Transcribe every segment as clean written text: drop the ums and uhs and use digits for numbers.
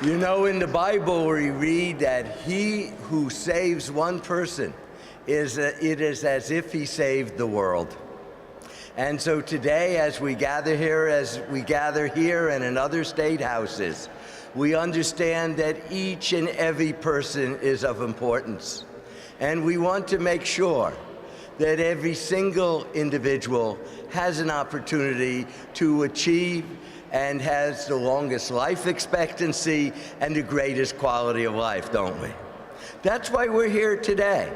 You know, in the Bible we read that he who saves one person, it is as if he saved the world. And so today, as we gather here and in other state houses, we understand that each and every person is of importance. And we want to make sure that every single individual has an opportunity to achieve and has the longest life expectancy and the greatest quality of life, don't we? That's why we're here today.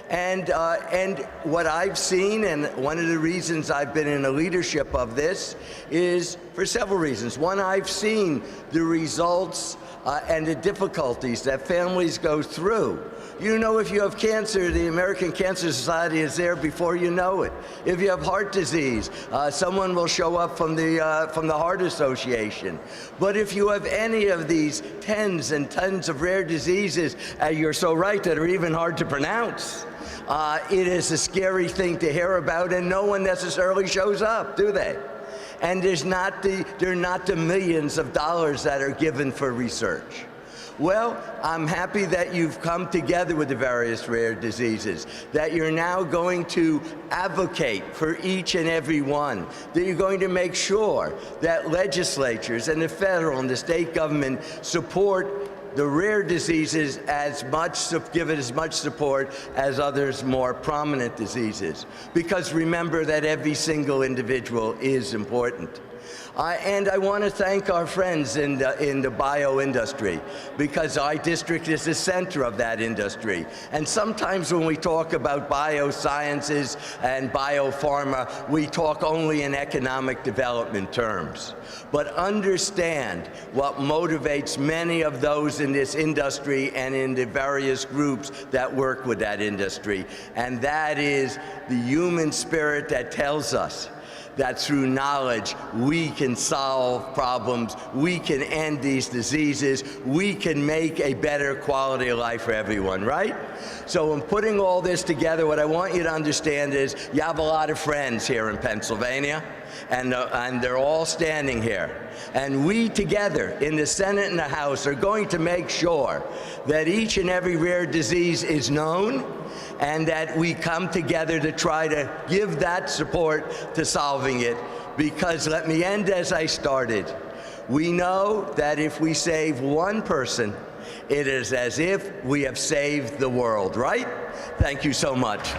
And what I've seen, and one of the reasons I've been in the leadership of this, is for several reasons. One, I've seen the results and the difficulties that families go through. You know, if you have cancer, the American Cancer Society is there before you know it. If you have heart disease, someone will show up from the Heart Association. But if you have any of these tens and tons of rare diseases, you're so right, that are even hard to pronounce, it is a scary thing to hear about, and no one necessarily shows up, do they? And there are not the millions of dollars that are given for research. Well, I'm happy that you've come together with the various rare diseases, that you're now going to advocate for each and every one, that you're going to make sure that legislatures and the federal and the state government support the rare diseases give it as much support as others more prominent diseases. Because remember that every single individual is important. And I want to thank our friends in the bio industry, because our district is the center of that industry. And sometimes when we talk about biosciences and biopharma, we talk only in economic development terms. But understand what motivates many of those in this industry and in the various groups that work with that industry. And that is the human spirit that tells us that through knowledge we can solve problems, we can end these diseases, we can make a better quality of life for everyone, right? So in putting all this together, what I want you to understand is you have a lot of friends here in Pennsylvania, and they're all standing here. And we together in the Senate and the House are going to make sure that each and every rare disease is known, and that we come together to try to give that support to solving it. Because let me end as I started. We know that if we save one person, it is as if we have saved the world, right? Thank you so much.